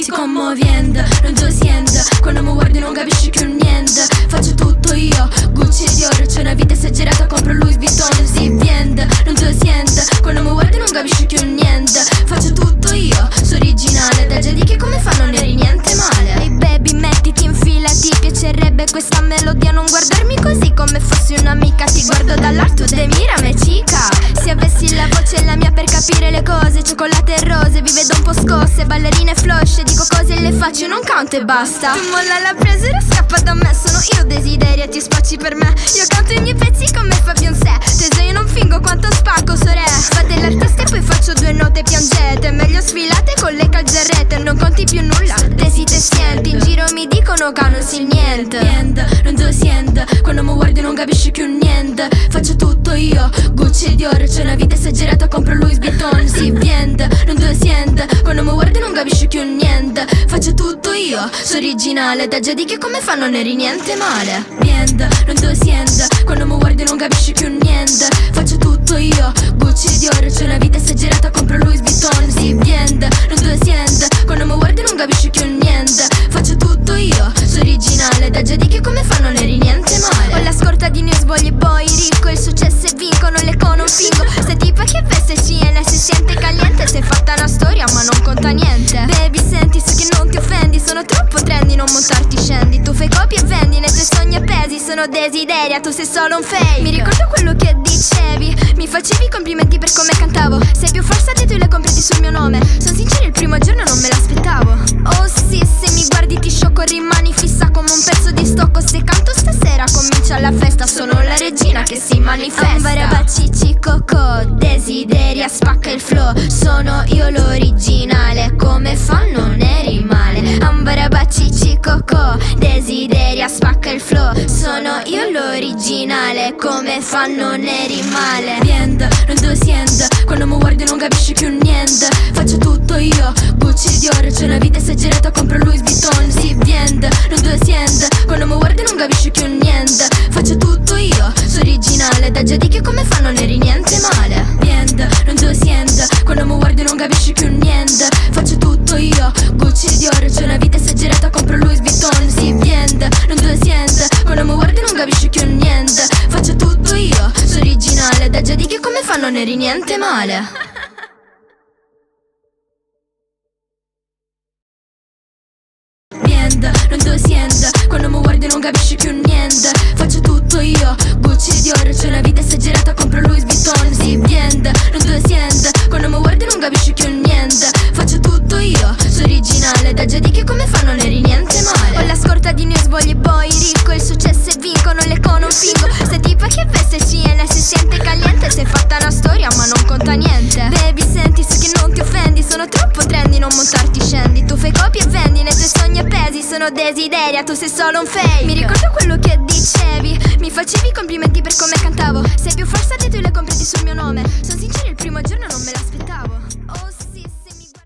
si commuovendo, non tu siento. Quando mi guardi non capisci più niente. Faccio tutto io, Gucci e Dior. C'è una vita esagerata, compro Louis Vuitton. Si vende, non tu siento. Quando mi guardi non capisci più niente. Faccio tutto io, sono originale. Da già di che come fa non eri niente male. Ehi baby mettiti in fila, ti piacerebbe questa melodia. Non guardarmi così come fossi un'amica. Ti guardo dall'alto e mirami cica. Se avessi la voce la mia per capire le cose. Cioccolate e rose, vi vedo un po' scosse. Ballerine flosce, dico cose e le faccio, non canto e basta. Tu molla la presa e scappa da me. Sono io desideria, ti spacci per me. Io canto i miei pezzi come fa Beyoncé. Teso io non fingo quanto spacco, sore. Fate l'artista e poi faccio due note, piangete. Meglio sfilate con le calzerette. Non conti più nulla, te sienti. In giro mi dicono che non si niente. Non tu siento. Quando mi guardi non capisci più niente. Faccio tutto io, Gucci e Dior. C'è una vita esagerata, compro Louis Vuitton. Si vende, non tu siento. Quando mi guardi non capisci più niente. Faccio tutto io, sono originale. Da già di che come fa non eri niente male. Non tu siento. Quando mi guardi non capisci più niente. Faccio tutto io, Gucci e Dior. C'è una vita esagerata, compro Louis Vuitton. Si vende, non tu siento. Quando mi guardi non capisci più niente. Faccio tutto io, sono originale. Da già di che come fa non eri niente male. Ho la scorta di Newsboy e poi ricco. Il successo e vincono, l'eco non fingo. Sta tipa che veste CNS si sente caliente. Sei fatta una storia ma non conta niente. Baby senti, so che non ti offendi. Sono troppo trendy, non montarti scendi. Tu fai copie e vendi, nei tuoi sogni appesi. Sono desideria, tu sei solo un fake. Mi ricordo quello che dicevi. Mi facevi complimenti per come cantavo. Sei più falsa di tu e le completi sul mio nome. Sono sincera, il primo giorno non me l'aspettavo. Oh sì, se mi guardi ti sciocco. Rimani fissa come un pezzo di stocco. Se canto stasera comincia la festa. Sono la regina che si manifesta. Ambaraba cici coco, desideria spacca il flow. Sono io l'originale, come fa non eri male. Ambaraba cici coco, desideria spacca il flow. Sono io l'originale, come fa non eri male. Non tu siento. Quando mi guardi non capisci più niente. Faccio tutto io, Gucci e Dior. C'è una vita esagerata, compro Louis Vuitton. Si vende, non tu siento. Quando mi guardi non capisci più niente. Faccio tutto io, sono originale. Da già di che come fa non eri niente male. Non tu siento. Quando mi guardi non capisci più niente. Faccio tutto io, Gucci e Dior. C'è una vita esagerata, compro Louis Vuitton. Si vende, non tu siento. Quando mi guardi non capisci più niente. Faccio tutto io, sono originale. Da già di che come fa non eri niente male. Non tu siento. Quando mi guardi non capisci più niente. Faccio tutto io, Gucci e Dior. C'è una vita esagerata, compro Louis Vuitton. Si vende, non tu siento. Quando mi guardi non capisci più niente. Faccio tutto io, sono originale. Da già di che come fa non eri niente male. Ho la scorta di Newsboy e poi ricco. Il successo e vincono, l'eco non fingo. Sta tipa che veste CNS si sente caliente. Sei fatta una storia ma non conta niente. Baby senti, so che non ti offendi. Sono troppo trendy, non montarti scendi. Tu fai copie e vendi, nei tuoi sogni appesi. Sono desideria, tu sei solo un fake. Mi ricordo quello che dicevi. Mi facevi complimenti per come cantavo. Sei più falsa di tu e le completi sul mio nome. Sono sincera, il primo giorno non me l'aspettavo.